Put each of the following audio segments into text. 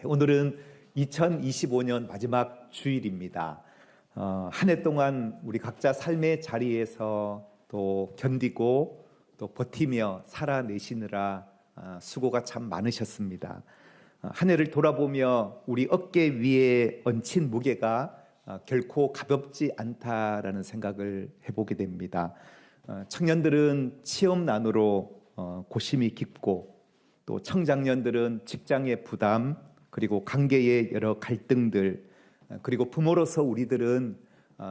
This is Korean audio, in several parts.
오늘은 2025년 마지막 주일입니다. 한 해 동안 우리 각자 삶의 자리에서 또 견디고 또 버티며 살아내시느라 수고가 참 많으셨습니다. 한 해를 돌아보며 우리 어깨 위에 얹힌 무게가 결코 가볍지 않다라는 생각을 해보게 됩니다. 청년들은 취업난으로 고심이 깊고, 또 청장년들은 직장의 부담, 그리고 관계의 여러 갈등들, 그리고 부모로서 우리들은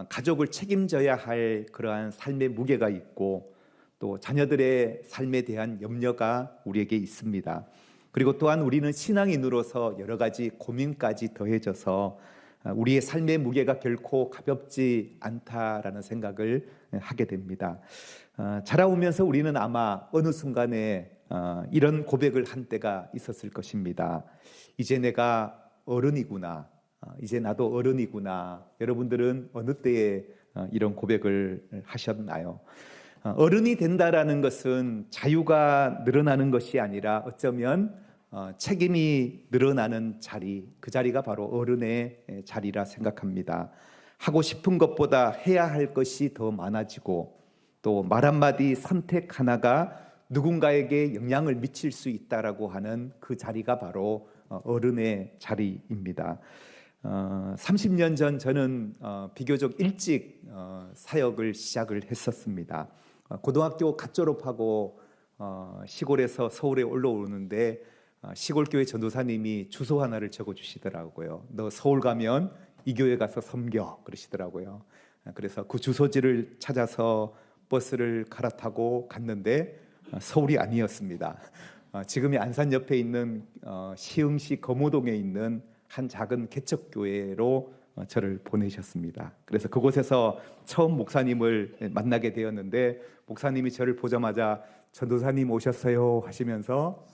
가족을 책임져야 할 그러한 삶의 무게가 있고, 또 자녀들의 삶에 대한 염려가 우리에게 있습니다. 그리고 또한 우리는 신앙인으로서 여러 가지 고민까지 더해져서 우리의 삶의 무게가 결코 가볍지 않다라는 생각을 하게 됩니다. 자라오면서 우리는 아마 어느 순간에 이런 고백을 한 때가 있었을 것입니다. 이제 내가 어른이구나, 이제 나도 어른이구나. 여러분들은 어느 때에 이런 고백을 하셨나요? 어른이 된다라는 것은 자유가 늘어나는 것이 아니라 어쩌면 책임이 늘어나는 자리, 그 자리가 바로 어른의 자리라 생각합니다. 하고 싶은 것보다 해야 할 것이 더 많아지고, 또 말 한마디, 선택 하나가 누군가에게 영향을 미칠 수 있다라고 하는 그 자리가 바로 어른의 자리입니다. 30년 전 저는 비교적 일찍 사역을 시작을 했었습니다. 고등학교 갓 졸업하고 시골에서 서울에 올라오는데 시골교회 전도사님이 주소 하나를 적어주시더라고요. 너 서울 가면 이 교회 가서 섬겨, 그러시더라고요. 그래서 그 주소지를 찾아서 버스를 갈아타고 갔는데 서울이 아니었습니다. 지금의 안산 옆에 있는 시흥시 거모동에 있는 한 작은 개척교회로 저를 보내셨습니다. 그래서 그곳에서 처음 목사님을 만나게 되었는데, 목사님이 저를 보자마자 전도사님 오셨어요 하시면서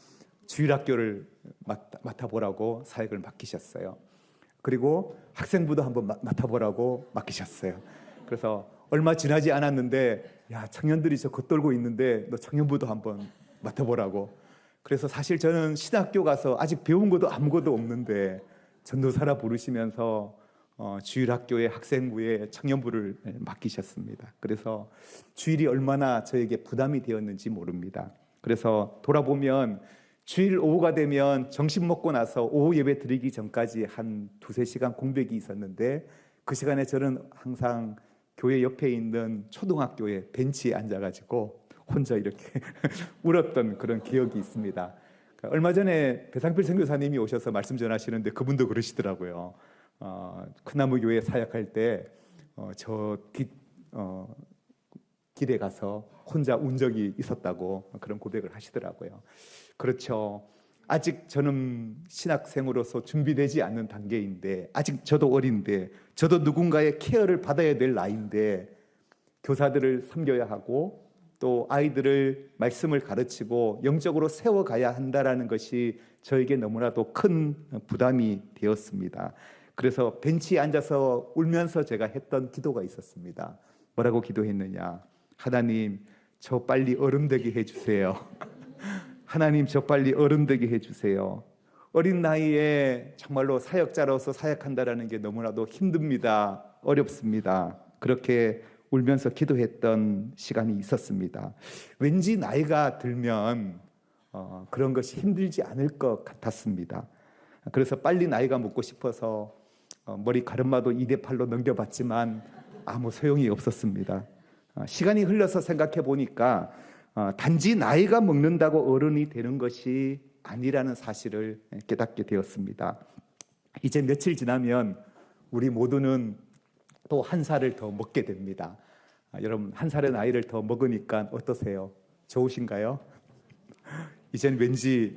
주일학교를 맡아보라고 사역을 맡기셨어요. 그리고 학생부도 한번 맡아보라고 맡기셨어요. 그래서 얼마 지나지 않았는데, 야, 청년들이 저 겉돌고 있는데 너 청년부도 한번 맡아보라고. 그래서 사실 저는 신학교 가서 아직 배운 것도 아무것도 없는데 전도사라 부르시면서 주일학교의 학생부에 청년부를 맡기셨습니다. 그래서 주일이 얼마나 저에게 부담이 되었는지 모릅니다. 그래서 돌아보면 주일 오후가 되면 점심 먹고 나서 오후 예배 드리기 전까지 한 2-3시간 공백이 있었는데, 그 시간에 저는 항상 교회 옆에 있는 초등학교에 벤치에 앉아가지고 혼자 이렇게 울었던 그런 기억이 있습니다. 얼마 전에 배상필 선교사님이 오셔서 말씀 전하시는데 그분도 그러시더라고요. 큰나무 교회 사역할 때 저 길에 가서 혼자 운 적이 있었다고 그런 고백을 하시더라고요. 그렇죠. 아직 저는 신학생으로서 준비되지 않는 단계인데, 아직 저도 어린데, 저도 누군가의 케어를 받아야 될 나이인데, 교사들을 섬겨야 하고 또 아이들을 말씀을 가르치고 영적으로 세워가야 한다라는 것이 저에게 너무나도 큰 부담이 되었습니다. 그래서 벤치에 앉아서 울면서 제가 했던 기도가 있었습니다. 뭐라고 기도했느냐? 하나님, 저 빨리 어른 되게 해주세요. 하나님, 저 빨리 어른 되게 해주세요. 어린 나이에 정말로 사역자로서 사역한다라는 게 너무나도 힘듭니다. 어렵습니다. 그렇게 울면서 기도했던 시간이 있었습니다. 왠지 나이가 들면 그런 것이 힘들지 않을 것 같았습니다. 그래서 빨리 나이가 먹고 싶어서 머리 가르마도 2대8로 넘겨봤지만 아무 소용이 없었습니다. 시간이 흘러서 생각해 보니까 단지 나이가 먹는다고 어른이 되는 것이 아니라는 사실을 깨닫게 되었습니다. 이제 며칠 지나면 우리 모두는 또 한 살을 더 먹게 됩니다. 여러분, 한 살의 나이를 더 먹으니까 어떠세요? 좋으신가요? 이젠 왠지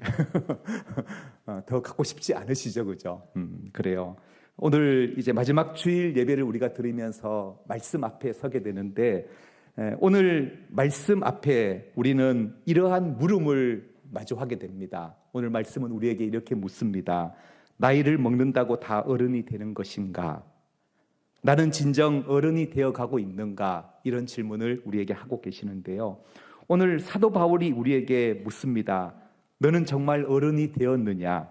더 갖고 싶지 않으시죠, 그죠? 그래요. 오늘 이제 마지막 주일 예배를 우리가 드리면서 말씀 앞에 서게 되는데, 오늘 말씀 앞에 우리는 이러한 물음을 마주하게 됩니다. 오늘 말씀은 우리에게 이렇게 묻습니다. 나이를 먹는다고 다 어른이 되는 것인가? 나는 진정 어른이 되어가고 있는가? 이런 질문을 우리에게 하고 계시는데요. 오늘 사도 바울이 우리에게 묻습니다. 너는 정말 어른이 되었느냐?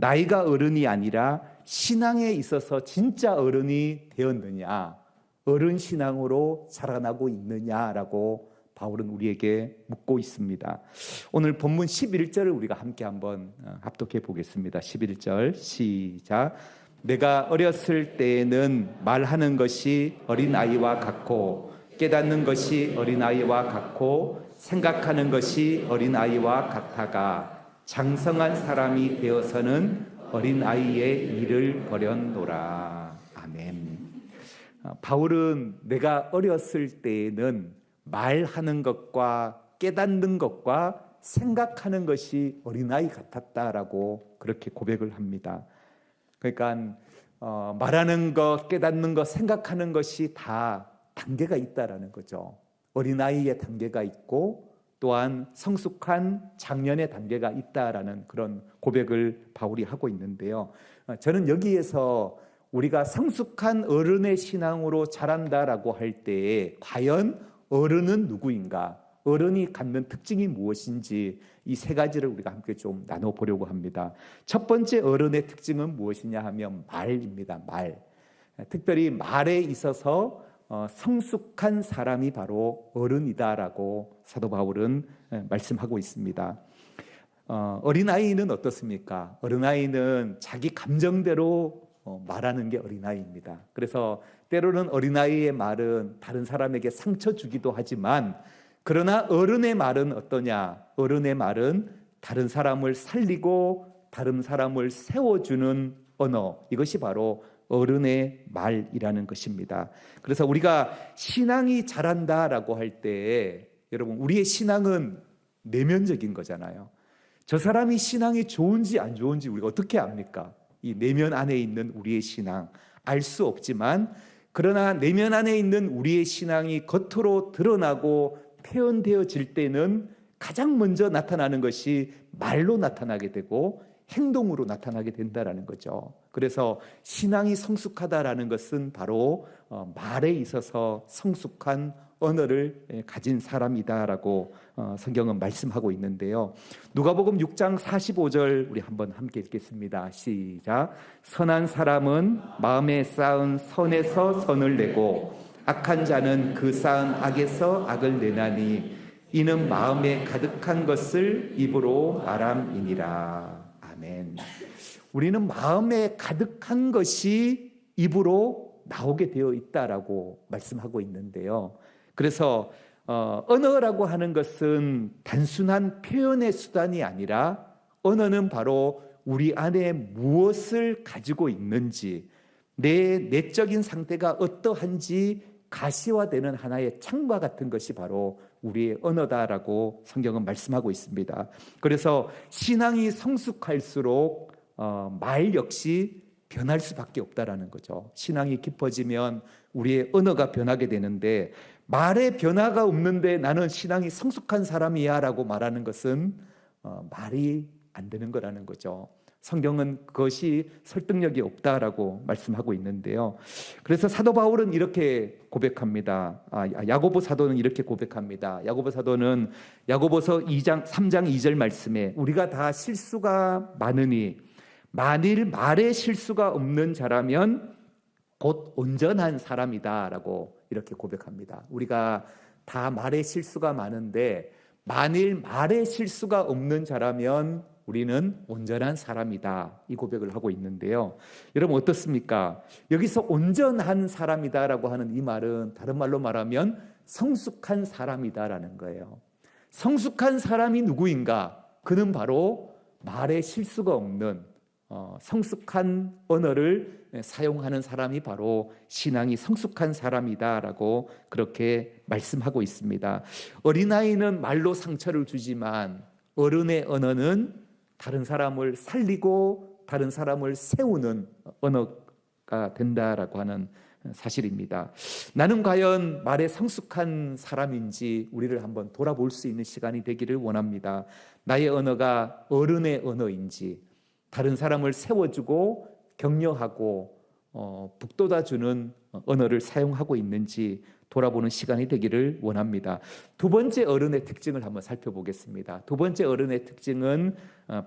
나이가 어른이 아니라 신앙에 있어서 진짜 어른이 되었느냐, 어른 신앙으로 자라나고 있느냐라고 바울은 우리에게 묻고 있습니다. 오늘 본문 11절을 우리가 함께 한번 합독해 보겠습니다. 11절 시작. 내가 어렸을 때에는 말하는 것이 어린아이와 같고 깨닫는 것이 어린아이와 같고 생각하는 것이 어린아이와 같아가 장성한 사람이 되어서는 어린아이의 일을 버렸노라. 아멘. 바울은 내가 어렸을 때에는 말하는 것과 깨닫는 것과 생각하는 것이 어린아이 같았다라고 그렇게 고백을 합니다. 그러니까 말하는 것, 깨닫는 것, 생각하는 것이 다 단계가 있다라는 거죠. 어린아이의 단계가 있고 또한 성숙한 장년의 단계가 있다라는 그런 고백을 바울이 하고 있는데요. 저는 여기에서 우리가 성숙한 어른의 신앙으로 자란다라고 할 때에 과연 어른은 누구인가? 어른이 갖는 특징이 무엇인지 이 세 가지를 우리가 함께 좀 나눠보려고 합니다. 첫 번째 어른의 특징은 무엇이냐 하면 말입니다. 말. 특별히 말에 있어서 성숙한 사람이 바로 어른이다라고 사도 바울은 말씀하고 있습니다. 어린아이는 어떻습니까? 어린아이는 자기 감정대로 말하는 게 어린아이입니다. 그래서 때로는 어린아이의 말은 다른 사람에게 상처 주기도 하지만 그러나 어른의 말은 어떠냐? 어른의 말은 다른 사람을 살리고 다른 사람을 세워주는 언어, 이것이 바로 어른의 말이라는 것입니다. 그래서 우리가 신앙이 자란다라고 할 때 여러분 우리의 신앙은 내면적인 거잖아요. 저 사람이 신앙이 좋은지 안 좋은지 우리가 어떻게 압니까? 이 내면 안에 있는 우리의 신앙 알 수 없지만 그러나 내면 안에 있는 우리의 신앙이 겉으로 드러나고 표현되어질 때는 가장 먼저 나타나는 것이 말로 나타나게 되고 행동으로 나타나게 된다라는 거죠. 그래서 신앙이 성숙하다라는 것은 바로 말에 있어서 성숙한 언어를 가진 사람이다라고 성경은 말씀하고 있는데요. 누가복음 6장 45절 우리 한번 함께 읽겠습니다. 시작. 선한 사람은 마음에 쌓은 선에서 선을 내고 악한 자는 그 쌓은 악에서 악을 내나니 이는 마음에 가득한 것을 입으로 말함이니라. 아멘. 우리는 마음에 가득한 것이 입으로 나오게 되어 있다라고 말씀하고 있는데요. 그래서 언어라고 하는 것은 단순한 표현의 수단이 아니라 언어는 바로 우리 안에 무엇을 가지고 있는지 내 내적인 상태가 어떠한지 가시화되는 하나의 창과 같은 것이 바로 우리의 언어다라고 성경은 말씀하고 있습니다. 그래서 신앙이 성숙할수록 말 역시 변할 수밖에 없다라는 거죠. 신앙이 깊어지면 우리의 언어가 변하게 되는데 말에 변화가 없는데 나는 신앙이 성숙한 사람이야 라고 말하는 것은 말이 안 되는 거라는 거죠. 성경은 그것이 설득력이 없다라고 말씀하고 있는데요. 그래서 사도 바울은 이렇게 고백합니다. 야고보 사도는 이렇게 고백합니다. 야고보 사도는 야고보서 3장 2절 말씀에 우리가 다 실수가 많으니 만일 말에 실수가 없는 자라면 곧 온전한 사람이다라고 이렇게 고백합니다. 우리가 다 말에 실수가 많은데 만일 말에 실수가 없는 자라면 우리는 온전한 사람이다. 이 고백을 하고 있는데요. 여러분 어떻습니까? 여기서 온전한 사람이다라고 하는 이 말은 다른 말로 말하면 성숙한 사람이다라는 거예요. 성숙한 사람이 누구인가? 그는 바로 말에 실수가 없는 성숙한 언어를 사용하는 사람이 바로 신앙이 성숙한 사람이다라고 그렇게 말씀하고 있습니다. 어린아이는 말로 상처를 주지만 어른의 언어는 다른 사람을 살리고 다른 사람을 세우는 언어가 된다라고 하는 사실입니다. 나는 과연 말에 성숙한 사람인지 우리를 한번 돌아볼 수 있는 시간이 되기를 원합니다. 나의 언어가 어른의 언어인지 다른 사람을 세워주고 격려하고 북돋아주는 언어를 사용하고 있는지 돌아보는 시간이 되기를 원합니다. 두 번째 어른의 특징을 한번 살펴보겠습니다. 두 번째 어른의 특징은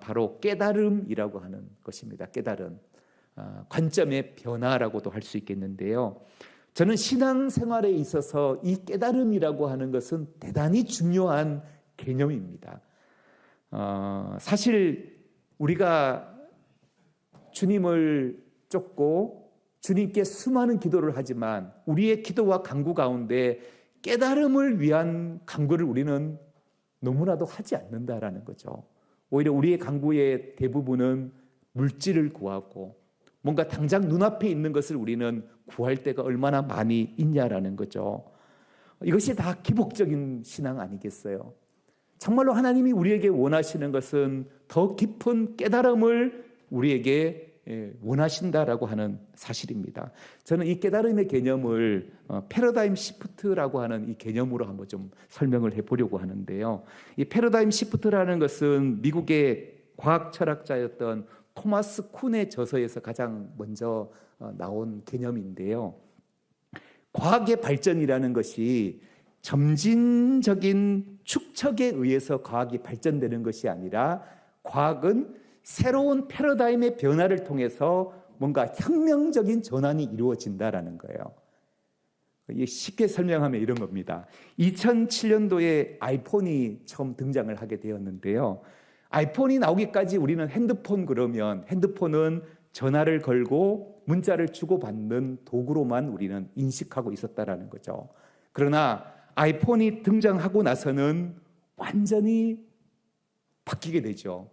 바로 깨달음이라고 하는 것입니다. 깨달음, 관점의 변화라고도 할 수 있겠는데요. 저는 신앙생활에 있어서 이 깨달음이라고 하는 것은 대단히 중요한 개념입니다. 사실 우리가 주님을 쫓고 주님께 수많은 기도를 하지만 우리의 기도와 간구 가운데 깨달음을 위한 간구를 우리는 너무나도 하지 않는다라는 거죠. 오히려 우리의 간구의 대부분은 물질을 구하고 뭔가 당장 눈앞에 있는 것을 우리는 구할 때가 얼마나 많이 있냐라는 거죠. 이것이 다 기복적인 신앙 아니겠어요? 정말로 하나님이 우리에게 원하시는 것은 더 깊은 깨달음을 우리에게 원하신다라고 하는 사실입니다. 저는 이 깨달음의 개념을 패러다임 시프트라고 하는 이 개념으로 한번 좀 설명을 해보려고 하는데요. 이 패러다임 시프트라는 것은 미국의 과학 철학자였던 토마스 쿤의 저서에서 가장 먼저 나온 개념인데요. 과학의 발전이라는 것이 점진적인 축척에 의해서 과학이 발전되는 것이 아니라 과학은 새로운 패러다임의 변화를 통해서 뭔가 혁명적인 전환이 이루어진다라는 거예요. 쉽게 설명하면 이런 겁니다. 2007년도에 아이폰이 처음 등장을 하게 되었는데요. 아이폰이 나오기까지 우리는 핸드폰 그러면 핸드폰은 전화를 걸고 문자를 주고받는 도구로만 우리는 인식하고 있었다라는 거죠. 그러나 아이폰이 등장하고 나서는 완전히 바뀌게 되죠.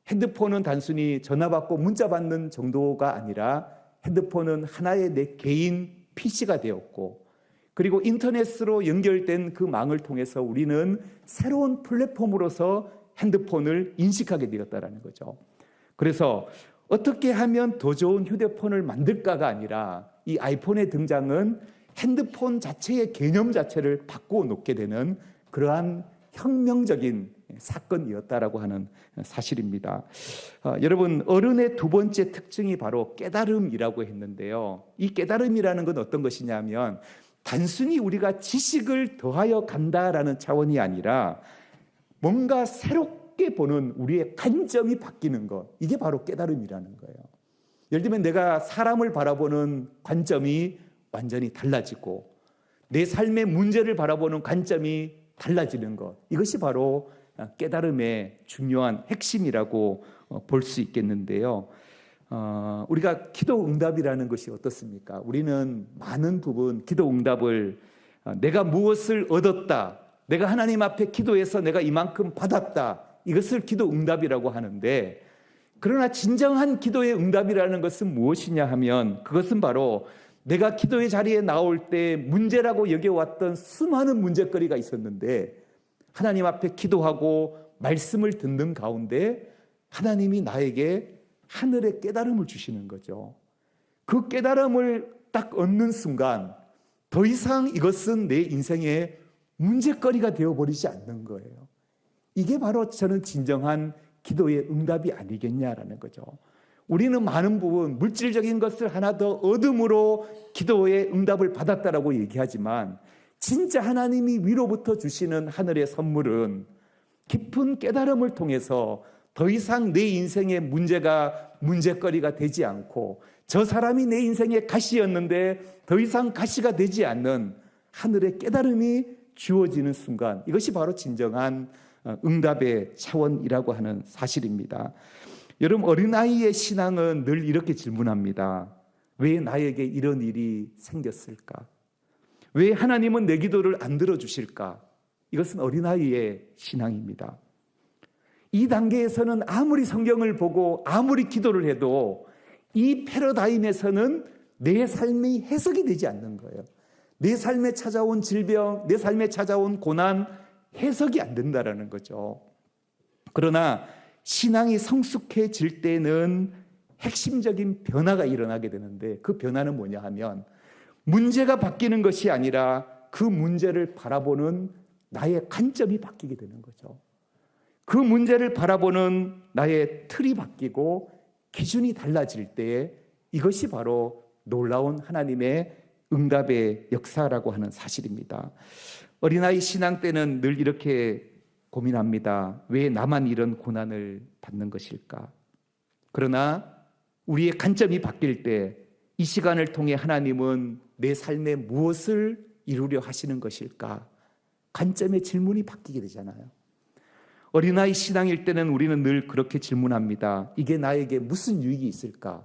핸드폰은 단순히 전화 받고 문자 받는 정도가 아니라 핸드폰은 하나의 내 개인 PC가 되었고, 그리고 인터넷으로 연결된 그 망을 통해서 우리는 새로운 플랫폼으로서 핸드폰을 인식하게 되었다는 거죠. 그래서 어떻게 하면 더 좋은 휴대폰을 만들까가 아니라 이 아이폰의 등장은 핸드폰 자체의 개념 자체를 바꾸어 놓게 되는 그러한 혁명적인 사건이었다라고 하는 사실입니다. 여러분, 어른의 두 번째 특징이 바로 깨달음이라고 했는데요. 이 깨달음이라는 건 어떤 것이냐면 단순히 우리가 지식을 더하여 간다라는 차원이 아니라 뭔가 새롭게 보는 우리의 관점이 바뀌는 것, 이게 바로 깨달음이라는 거예요. 예를 들면 내가 사람을 바라보는 관점이 완전히 달라지고 내 삶의 문제를 바라보는 관점이 달라지는 것, 이것이 바로 깨달음의 중요한 핵심이라고 볼 수 있겠는데요. 우리가 기도 응답이라는 것이 어떻습니까? 우리는 많은 부분 기도 응답을 내가 무엇을 얻었다, 내가 하나님 앞에 기도해서 내가 이만큼 받았다, 이것을 기도 응답이라고 하는데, 그러나 진정한 기도의 응답이라는 것은 무엇이냐 하면 그것은 바로 내가 기도의 자리에 나올 때 문제라고 여겨왔던 수많은 문제거리가 있었는데 하나님 앞에 기도하고 말씀을 듣는 가운데 하나님이 나에게 하늘의 깨달음을 주시는 거죠. 그 깨달음을 딱 얻는 순간 더 이상 이것은 내 인생의 문제거리가 되어버리지 않는 거예요. 이게 바로 저는 진정한 기도의 응답이 아니겠냐라는 거죠. 우리는 많은 부분 물질적인 것을 하나 더 얻음으로 기도의 응답을 받았다라고 얘기하지만 진짜 하나님이 위로부터 주시는 하늘의 선물은 깊은 깨달음을 통해서 더 이상 내 인생의 문제가 문제거리가 되지 않고 저 사람이 내 인생의 가시였는데 더 이상 가시가 되지 않는 하늘의 깨달음이 주어지는 순간, 이것이 바로 진정한 응답의 차원이라고 하는 사실입니다. 여러분, 어린아이의 신앙은 늘 이렇게 질문합니다. 왜 나에게 이런 일이 생겼을까? 왜 하나님은 내 기도를 안 들어주실까? 이것은 어린아이의 신앙입니다. 이 단계에서는 아무리 성경을 보고 아무리 기도를 해도 이 패러다임에서는 내 삶이 해석이 되지 않는 거예요. 내 삶에 찾아온 질병, 내 삶에 찾아온 고난, 해석이 안 된다라는 거죠. 그러나 신앙이 성숙해질 때는 핵심적인 변화가 일어나게 되는데, 그 변화는 뭐냐 하면 문제가 바뀌는 것이 아니라 그 문제를 바라보는 나의 관점이 바뀌게 되는 거죠. 그 문제를 바라보는 나의 틀이 바뀌고 기준이 달라질 때에 이것이 바로 놀라운 하나님의 응답의 역사라고 하는 사실입니다. 어린아이 신앙 때는 늘 이렇게 고민합니다. 왜 나만 이런 고난을 받는 것일까? 그러나 우리의 관점이 바뀔 때 이 시간을 통해 하나님은 내 삶에 무엇을 이루려 하시는 것일까? 관점의 질문이 바뀌게 되잖아요. 어린아이 신앙일 때는 우리는 늘 그렇게 질문합니다. 이게 나에게 무슨 유익이 있을까?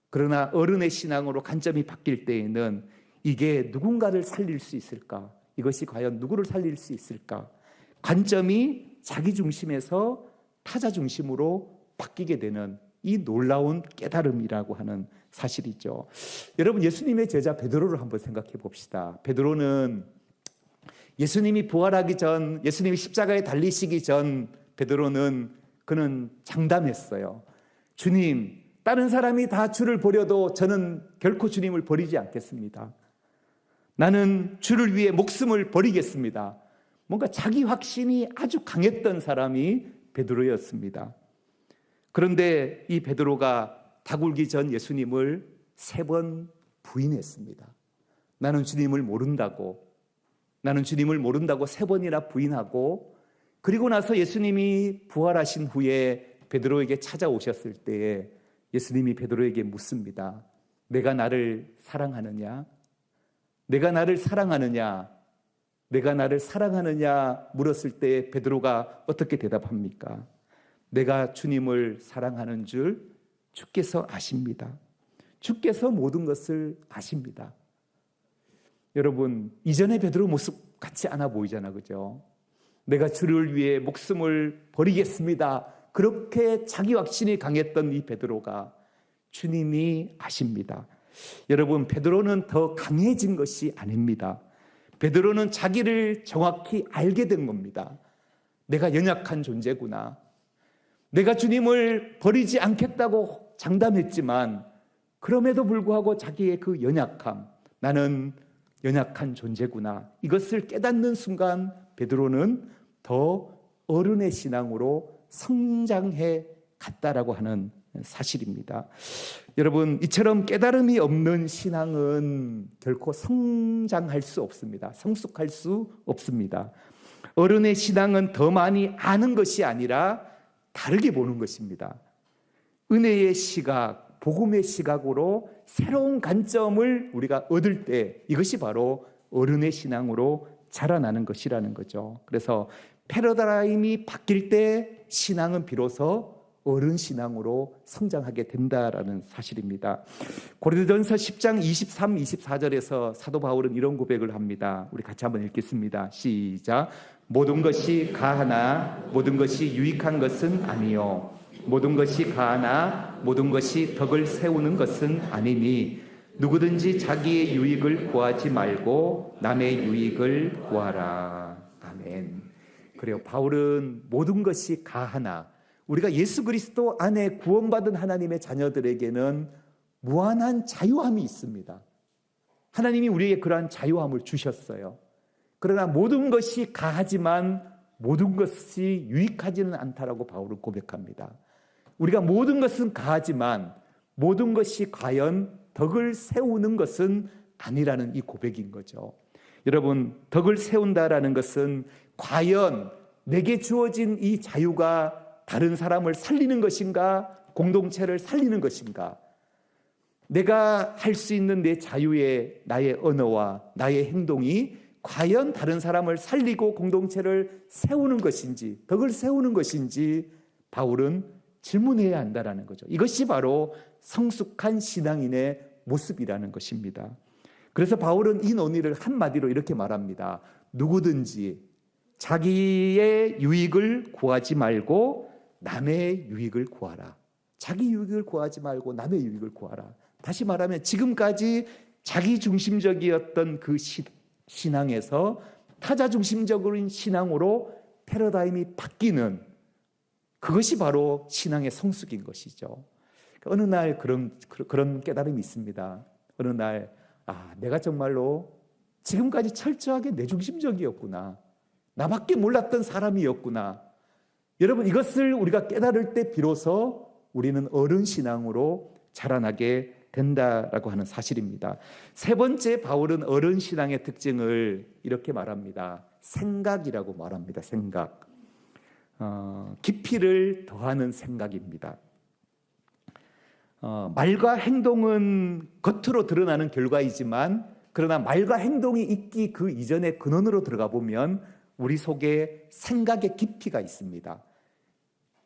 그러나 어른의 신앙으로 관점이 바뀔 때에는 이게 누군가를 살릴 수 있을까? 이것이 과연 누구를 살릴 수 있을까? 관점이 자기 중심에서 타자 중심으로 바뀌게 되는 이 놀라운 깨달음이라고 하는 사실이죠. 여러분, 예수님의 제자 베드로를 한번 생각해 봅시다. 베드로는 예수님이 부활하기 전, 예수님이 십자가에 달리시기 전 베드로는 그는 장담했어요. 주님, 다른 사람이 다 주를 버려도 저는 결코 주님을 버리지 않겠습니다. 나는 주를 위해 목숨을 버리겠습니다. 뭔가 자기 확신이 아주 강했던 사람이 베드로였습니다. 그런데 이 베드로가 닭 울기 전 예수님을 3번 부인했습니다. 나는 주님을 모른다고 3번이나 부인하고, 그리고 나서 예수님이 부활하신 후에 베드로에게 찾아오셨을 때에 예수님이 베드로에게 묻습니다. 내가 나를 사랑하느냐? 내가 나를 사랑하느냐? 내가 나를 사랑하느냐 물었을 때 베드로가 어떻게 대답합니까? 내가 주님을 사랑하는 줄 주께서 아십니다. 주께서 모든 것을 아십니다. 여러분, 이전의 베드로 모습 같지 않아 보이잖아, 그죠? 내가 주를 위해 목숨을 버리겠습니다. 그렇게 자기 확신이 강했던 이 베드로가 주님이 아십니다. 여러분, 베드로는 더 강해진 것이 아닙니다. 베드로는 자기를 정확히 알게 된 겁니다. 내가 연약한 존재구나. 내가 주님을 버리지 않겠다고 장담했지만 그럼에도 불구하고 자기의 그 연약함, 나는 연약한 존재구나, 이것을 깨닫는 순간 베드로는 더 어른의 신앙으로 성장해 갔다라고 하는 사실입니다. 여러분, 이처럼 깨달음이 없는 신앙은 결코 성장할 수 없습니다. 성숙할 수 없습니다. 어른의 신앙은 더 많이 아는 것이 아니라 다르게 보는 것입니다. 은혜의 시각, 복음의 시각으로 새로운 관점을 우리가 얻을 때 이것이 바로 어른의 신앙으로 자라나는 것이라는 거죠. 그래서 패러다임이 바뀔 때 신앙은 비로소 어른 신앙으로 성장하게 된다라는 사실입니다. 고린도전서 10장 23, 24절에서 사도 바울은 이런 고백을 합니다. 우리 같이 한번 읽겠습니다. 시작. 모든 것이 가하나 모든 것이 유익한 것은 아니요, 모든 것이 가하나 모든 것이 덕을 세우는 것은 아니니 누구든지 자기의 유익을 구하지 말고 남의 유익을 구하라. 아멘. 그래요. 바울은 모든 것이 가하나, 우리가 예수 그리스도 안에 구원받은 하나님의 자녀들에게는 무한한 자유함이 있습니다. 하나님이 우리에게 그러한 자유함을 주셨어요. 그러나 모든 것이 가하지만 모든 것이 유익하지는 않다라고 바울은 고백합니다. 우리가 모든 것은 가하지만 모든 것이 과연 덕을 세우는 것은 아니라는 이 고백인 거죠. 여러분, 덕을 세운다라는 것은 과연 내게 주어진 이 자유가 다른 사람을 살리는 것인가, 공동체를 살리는 것인가, 내가 할 수 있는 내 자유의 나의 언어와 나의 행동이 과연 다른 사람을 살리고 공동체를 세우는 것인지, 덕을 세우는 것인지 바울은 질문해야 한다는 거죠. 이것이 바로 성숙한 신앙인의 모습이라는 것입니다. 그래서 바울은 이 논의를 한마디로 이렇게 말합니다. 누구든지 자기의 유익을 구하지 말고 남의 유익을 구하라. 자기 유익을 구하지 말고 남의 유익을 구하라. 다시 말하면 지금까지 자기 중심적이었던 그 신앙에서 타자 중심적인 신앙으로 패러다임이 바뀌는, 그것이 바로 신앙의 성숙인 것이죠. 어느 날 그런 깨달음이 있습니다. 어느 날 내가 정말로 지금까지 철저하게 내 중심적이었구나, 나밖에 몰랐던 사람이었구나. 여러분, 이것을 우리가 깨달을 때 비로소 우리는 어른 신앙으로 자라나게 된다라고 하는 사실입니다. 세 번째, 바울은 어른 신앙의 특징을 이렇게 말합니다. 생각이라고 말합니다. 생각. 깊이를 더하는 생각입니다. 말과 행동은 겉으로 드러나는 결과이지만, 그러나 말과 행동이 있기 그 이전의 근원으로 들어가 보면 우리 속에 생각의 깊이가 있습니다.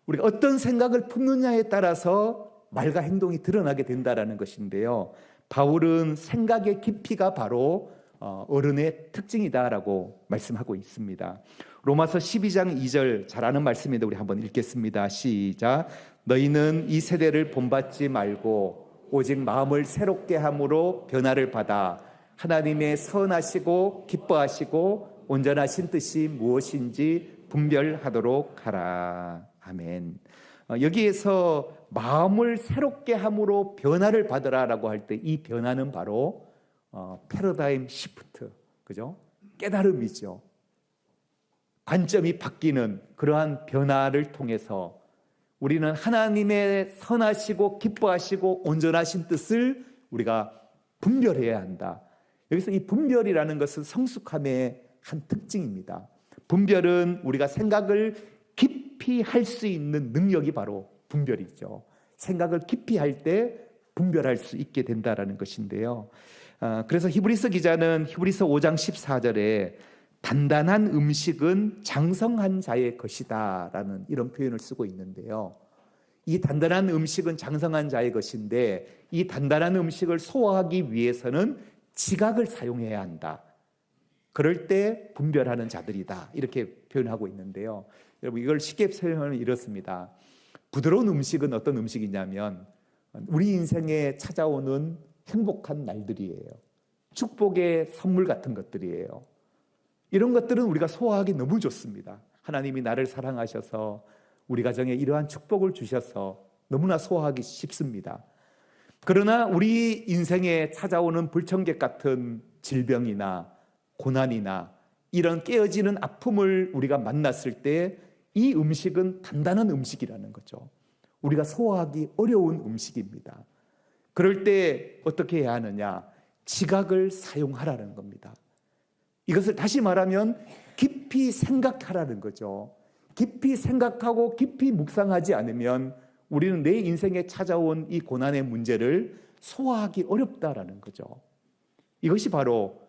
우리가 어떤 생각을 품느냐에 따라서 말과 행동이 드러나게 된다는 것인데요. 바울은 생각의 깊이가 바로 어른의 특징이다라고 말씀하고 있습니다. 로마서 12장 2절 잘 아는 말씀인데 우리 한번 읽겠습니다. 시작. 너희는 이 세대를 본받지 말고 오직 마음을 새롭게 함으로 변화를 받아 하나님의 선하시고 기뻐하시고 온전하신 뜻이 무엇인지 분별하도록 하라. 아멘. 여기에서 마음을 새롭게 함으로 변화를 받으라라고 할 때 이 변화는 바로 패러다임 시프트, 그죠? 깨달음이죠. 관점이 바뀌는 그러한 변화를 통해서 우리는 하나님의 선하시고 기뻐하시고 온전하신 뜻을 우리가 분별해야 한다. 여기서 이 분별이라는 것은 성숙함의 한 특징입니다. 분별은 우리가 생각을 깊이 할 수 있는 능력이 바로 분별이죠. 생각을 깊이 할 때 분별할 수 있게 된다라는 것인데요. 그래서 히브리서 기자는 히브리서 5장 14절에 단단한 음식은 장성한 자의 것이다 라는 이런 표현을 쓰고 있는데요. 이 단단한 음식은 장성한 자의 것인데 이 단단한 음식을 소화하기 위해서는 지각을 사용해야 한다. 그럴 때 분별하는 자들이다. 이렇게 표현하고 있는데요. 여러분, 이걸 쉽게 설명하면 이렇습니다. 부드러운 음식은 어떤 음식이냐면 우리 인생에 찾아오는 행복한 날들이에요. 축복의 선물 같은 것들이에요. 이런 것들은 우리가 소화하기 너무 좋습니다. 하나님이 나를 사랑하셔서 우리 가정에 이러한 축복을 주셔서 너무나 소화하기 쉽습니다. 그러나 우리 인생에 찾아오는 불청객 같은 질병이나 고난이나 이런 깨어지는 아픔을 우리가 만났을 때 이 음식은 단단한 음식이라는 거죠. 우리가 소화하기 어려운 음식입니다. 그럴 때 어떻게 해야 하느냐? 지각을 사용하라는 겁니다. 이것을 다시 말하면 깊이 생각하라는 거죠. 깊이 생각하고 깊이 묵상하지 않으면 우리는 내 인생에 찾아온 이 고난의 문제를 소화하기 어렵다라는 거죠. 이것이 바로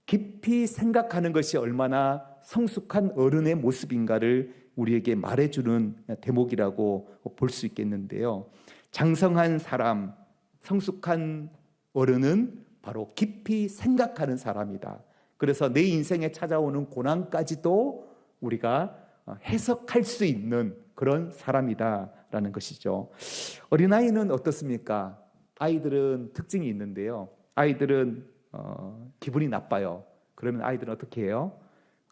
깊이 생각하는 것이 얼마나 성숙한 어른의 모습인가를 우리에게 말해주는 대목이라고 볼 수 있겠는데요. 장성한 사람, 성숙한 어른은 바로 깊이 생각하는 사람이다. 그래서 내 인생에 찾아오는 고난까지도 우리가 해석할 수 있는 그런 사람이다라는 것이죠. 어린아이는 어떻습니까? 아이들은 특징이 있는데요. 아이들은 기분이 나빠요. 그러면 아이들은 어떻게 해요?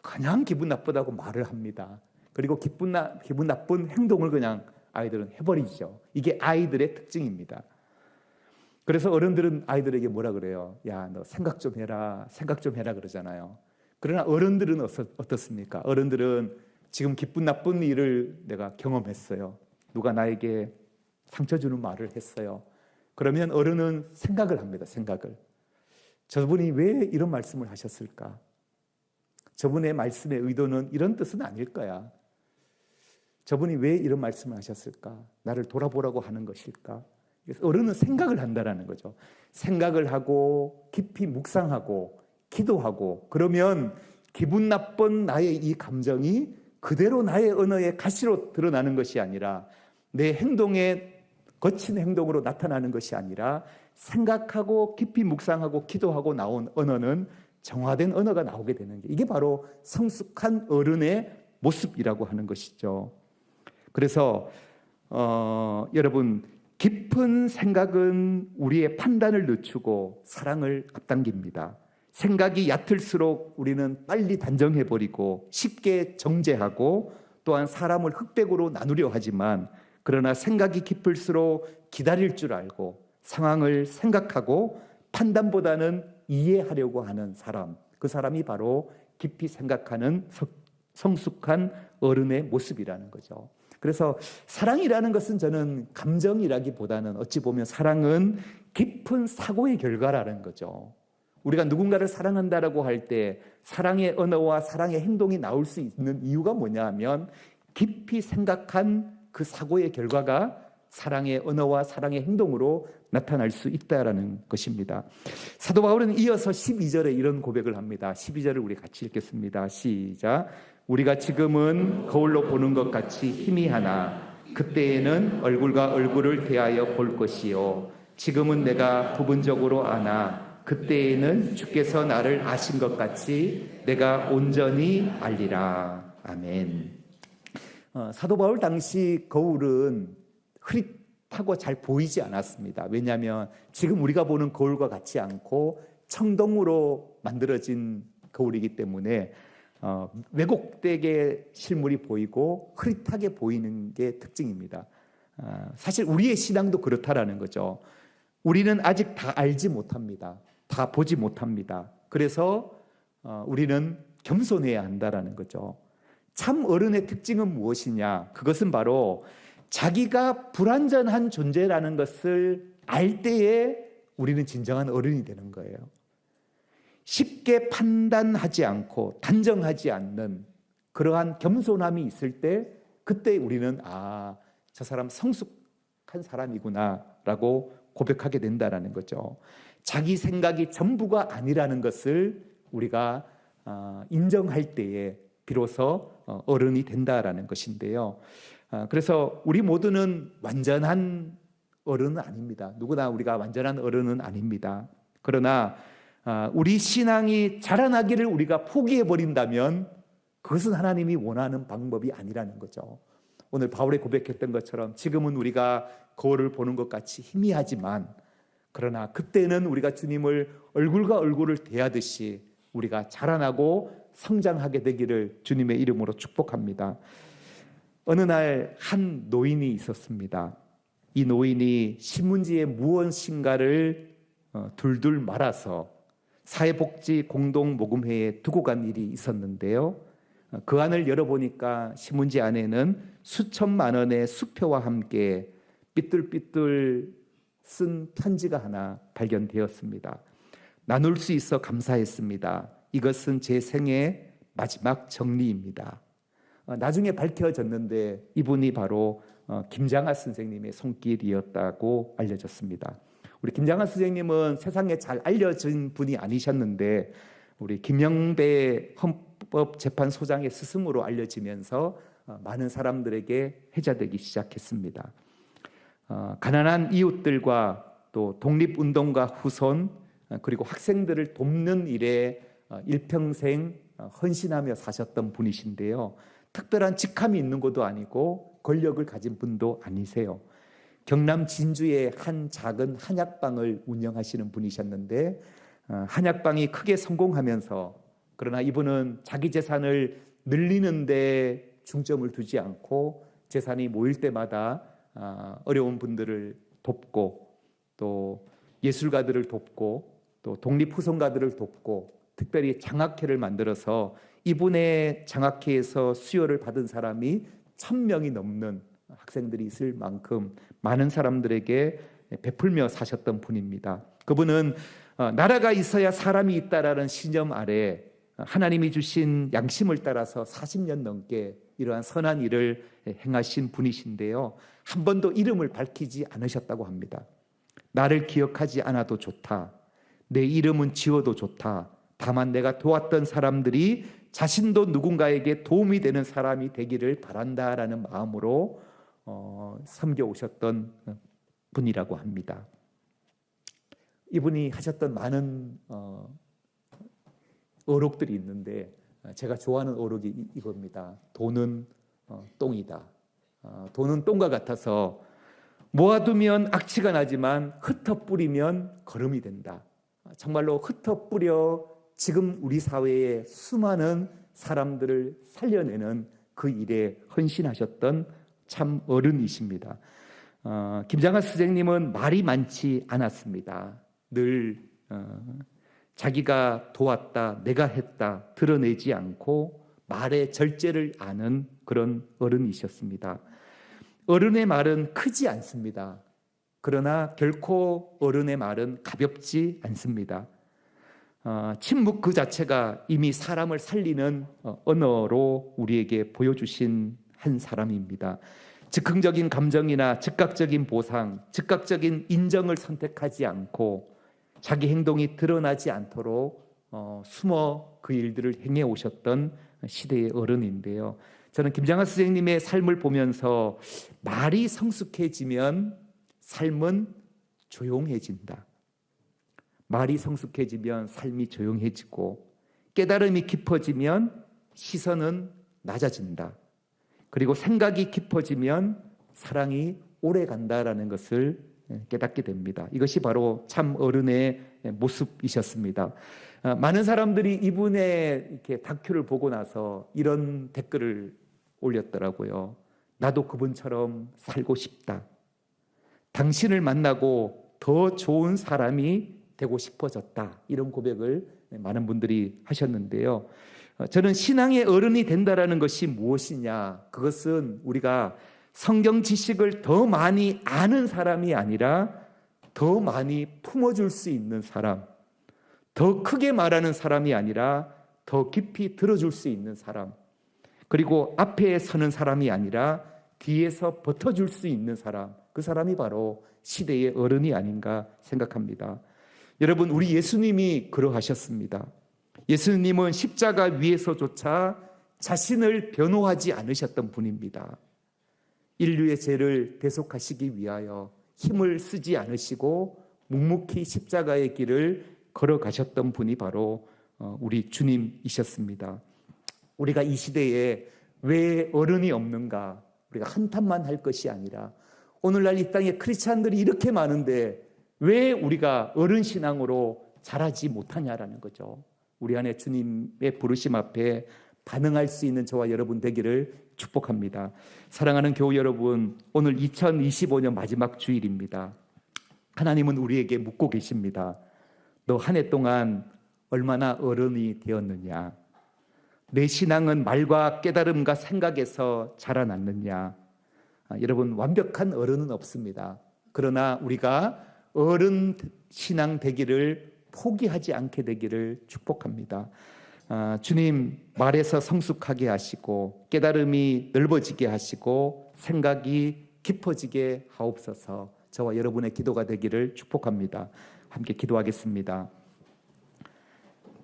그냥 기분 나쁘다고 말을 합니다. 그리고 기분 나쁜 행동을 그냥 아이들은 해버리죠. 이게 아이들의 특징입니다. 그래서 어른들은 아이들에게 뭐라 그래요? 야, 너 생각 좀 해라, 생각 좀 해라 그러잖아요. 그러나 어른들은 어떻습니까? 어른들은 지금 기분 나쁜 일을 내가 경험했어요. 누가 나에게 상처 주는 말을 했어요. 그러면 어른은 생각을 합니다. 생각을. 저분이 왜 이런 말씀을 하셨을까? 저분의 말씀의 의도는 이런 뜻은 아닐 거야. 저분이 왜 이런 말씀을 하셨을까? 나를 돌아보라고 하는 것일까? 그래서 어른은 생각을 한다라는 거죠. 생각을 하고 깊이 묵상하고 기도하고 그러면 기분 나쁜 나의 이 감정이 그대로 나의 언어의 가시로 드러나는 것이 아니라 내 행동에 거친 행동으로 나타나는 것이 아니라 생각하고 깊이 묵상하고 기도하고 나온 언어는 정화된 언어가 나오게 되는 게 이게 바로 성숙한 어른의 모습이라고 하는 것이죠. 그래서 여러분 깊은 생각은 우리의 판단을 늦추고 사랑을 앞당깁니다. 생각이 얕을수록 우리는 빨리 단정해버리고 쉽게 정죄하고 또한 사람을 흑백으로 나누려 하지만 그러나 생각이 깊을수록 기다릴 줄 알고 상황을 생각하고 판단보다는 이해하려고 하는 사람, 그 사람이 바로 깊이 생각하는 성숙한 어른의 모습이라는 거죠. 그래서 사랑이라는 것은 저는 감정이라기보다는 어찌 보면 사랑은 깊은 사고의 결과라는 거죠. 우리가 누군가를 사랑한다라고 할 때 사랑의 언어와 사랑의 행동이 나올 수 있는 이유가 뭐냐 하면 깊이 생각한 그 사고의 결과가 사랑의 언어와 사랑의 행동으로 나타날 수 있다라는 것입니다. 사도 바울은 이어서 12절에 이런 고백을 합니다. 12절을 우리 같이 읽겠습니다. 시작. 우리가 지금은 거울로 보는 것 같이 희미하나 그때에는 얼굴과 얼굴을 대하여 볼 것이요 지금은 내가 부분적으로 아나 그때에는 주께서 나를 아신 것 같이 내가 온전히 알리라. 아멘. 사도 바울 당시 거울은 흐릿하고 잘 보이지 않았습니다. 왜냐하면 지금 우리가 보는 거울과 같지 않고 청동으로 만들어진 거울이기 때문에 왜곡되게 실물이 보이고 흐릿하게 보이는 게 특징입니다. 사실 우리의 신앙도 그렇다라는 거죠. 우리는 아직 다 알지 못합니다. 다 보지 못합니다. 그래서 우리는 겸손해야 한다라는 거죠. 참 어른의 특징은 무엇이냐? 그것은 바로 자기가 불완전한 존재라는 것을 알 때에 우리는 진정한 어른이 되는 거예요. 쉽게 판단하지 않고 단정하지 않는 그러한 겸손함이 있을 때 그때 우리는 저 사람 성숙한 사람이구나라고 고백하게 된다라는 거죠. 자기 생각이 전부가 아니라는 것을 우리가 인정할 때에 비로소 어른이 된다라는 것인데요. 그래서 우리 모두는 완전한 어른은 아닙니다. 누구나 우리가 완전한 어른은 아닙니다. 그러나 우리 신앙이 자라나기를 우리가 포기해버린다면 그것은 하나님이 원하는 방법이 아니라는 거죠. 오늘 바울이 고백했던 것처럼 지금은 우리가 거울을 보는 것 같이 희미하지만 그러나 그때는 우리가 주님을 얼굴과 얼굴을 대하듯이 우리가 자라나고 성장하게 되기를 주님의 이름으로 축복합니다. 어느 날 한 노인이 있었습니다. 이 노인이 신문지에 무엇인가를 둘둘 말아서 사회복지 공동모금회에 두고 간 일이 있었는데요. 그 안을 열어보니까 신문지 안에는 수천만 원의 수표와 함께 삐뚤삐뚤 쓴 편지가 하나 발견되었습니다. 나눌 수 있어 감사했습니다. 이것은 제 생의 마지막 정리입니다. 나중에 밝혀졌는데 이분이 바로 김장하 선생님의 손길이었다고 알려졌습니다. 우리 김장하 선생님은 세상에 잘 알려진 분이 아니셨는데 우리 김영배 헌법재판소장의 스승으로 알려지면서 많은 사람들에게 회자되기 시작했습니다. 가난한 이웃들과 또 독립운동가 후손 그리고 학생들을 돕는 일에 일평생 헌신하며 사셨던 분이신데요. 특별한 직함이 있는 것도 아니고 권력을 가진 분도 아니세요. 경남 진주의 한 작은 한약방을 운영하시는 분이셨는데 한약방이 크게 성공하면서 그러나 이분은 자기 재산을 늘리는 데 중점을 두지 않고 재산이 모일 때마다 어려운 분들을 돕고 또 예술가들을 돕고 또 독립후손가들을 돕고 특별히 장학회를 만들어서 이분의 장학회에서 수요를 받은 사람이 1000명이 넘는 학생들이 있을 만큼 많은 사람들에게 베풀며 사셨던 분입니다. 그분은 나라가 있어야 사람이 있다라는 신념 아래 하나님이 주신 양심을 따라서 40년 넘게 이러한 선한 일을 행하신 분이신데요. 한 번도 이름을 밝히지 않으셨다고 합니다. 나를 기억하지 않아도 좋다. 내 이름은 지워도 좋다. 다만 내가 도왔던 사람들이 자신도 누군가에게 도움이 되는 사람이 되기를 바란다라는 마음으로 섬겨오셨던 분이라고 합니다. 이분이 하셨던 많은 어록들이 있는데 제가 좋아하는 어록이 이겁니다. 돈은 똥이다. 돈은 똥과 같아서 모아두면 악취가 나지만 흩어뿌리면 거름이 된다. 정말로 흩어뿌려 지금 우리 사회의 수많은 사람들을 살려내는 그 일에 헌신하셨던 참 어른이십니다. 김장하 선생님은 말이 많지 않았습니다. 늘 자기가 도왔다, 내가 했다 드러내지 않고 말의 절제를 아는 그런 어른이셨습니다. 어른의 말은 크지 않습니다. 그러나 결코 어른의 말은 가볍지 않습니다. 침묵 그 자체가 이미 사람을 살리는 언어로 우리에게 보여주신 한 사람입니다. 즉흥적인 감정이나 즉각적인 보상, 즉각적인 인정을 선택하지 않고 자기 행동이 드러나지 않도록 숨어 그 일들을 행해 오셨던 시대의 어른인데요. 저는 김장하 선생님의 삶을 보면서 말이 성숙해지면 삶은 조용해진다. 말이 성숙해지면 삶이 조용해지고 깨달음이 깊어지면 시선은 낮아진다. 그리고 생각이 깊어지면 사랑이 오래 간다라는 것을 깨닫게 됩니다. 이것이 바로 참 어른의 모습이셨습니다. 많은 사람들이 이분의 이렇게 다큐를 보고 나서 이런 댓글을 올렸더라고요. 나도 그분처럼 살고 싶다. 당신을 만나고 더 좋은 사람이 되고 싶어졌다. 이런 고백을 많은 분들이 하셨는데요. 저는 신앙의 어른이 된다라는 것이 무엇이냐? 그것은 우리가 성경 지식을 더 많이 아는 사람이 아니라 더 많이 품어줄 수 있는 사람, 더 크게 말하는 사람이 아니라 더 깊이 들어줄 수 있는 사람, 그리고 앞에 서는 사람이 아니라 뒤에서 버텨줄 수 있는 사람, 그 사람이 바로 시대의 어른이 아닌가 생각합니다. 여러분, 우리 예수님이 그러하셨습니다. 예수님은 십자가 위에서조차 자신을 변호하지 않으셨던 분입니다. 인류의 죄를 대속하시기 위하여 힘을 쓰지 않으시고 묵묵히 십자가의 길을 걸어가셨던 분이 바로 우리 주님이셨습니다. 우리가 이 시대에 왜 어른이 없는가? 우리가 한탄만 할 것이 아니라 오늘날 이 땅에 크리스찬들이 이렇게 많은데 왜 우리가 어른 신앙으로 자라지 못하냐라는 거죠. 우리 안에 주님의 부르심 앞에 반응할 수 있는 저와 여러분 되기를 축복합니다. 사랑하는 교우 여러분, 오늘 2025년 마지막 주일입니다. 하나님은 우리에게 묻고 계십니다. 너 한 해 동안 얼마나 어른이 되었느냐? 내 신앙은 말과 깨달음과 생각에서 자라났느냐? 여러분, 완벽한 어른은 없습니다. 그러나 우리가 어른 신앙 되기를 포기하지 않게 되기를 축복합니다. 주님, 말에서 성숙하게 하시고 깨달음이 넓어지게 하시고 생각이 깊어지게 하옵소서. 저와 여러분의 기도가 되기를 축복합니다. 함께 기도하겠습니다.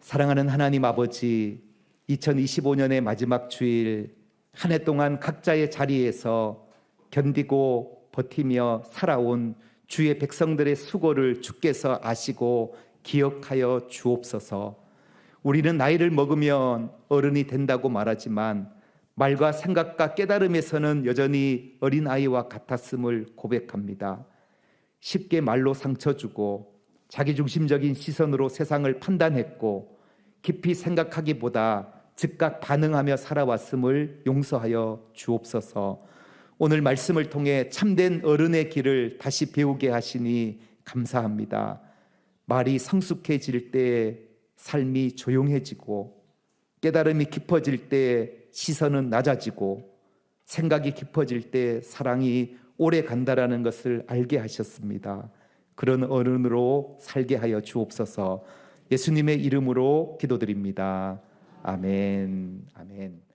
사랑하는 하나님 아버지, 2025년의 마지막 주일 한 해 동안 각자의 자리에서 견디고 버티며 살아온 주의 백성들의 수고를 주께서 아시고 기억하여 주옵소서. 우리는 나이를 먹으면 어른이 된다고 말하지만 말과 생각과 깨달음에서는 여전히 어린아이와 같았음을 고백합니다. 쉽게 말로 상처 주고 자기중심적인 시선으로 세상을 판단했고 깊이 생각하기보다 즉각 반응하며 살아왔음을 용서하여 주옵소서. 오늘 말씀을 통해 참된 어른의 길을 다시 배우게 하시니 감사합니다. 말이 성숙해질 때 삶이 조용해지고 깨달음이 깊어질 때 시선은 낮아지고 생각이 깊어질 때 사랑이 오래 간다라는 것을 알게 하셨습니다. 그런 어른으로 살게 하여 주옵소서. 예수님의 이름으로 기도드립니다. 아멘. 아멘.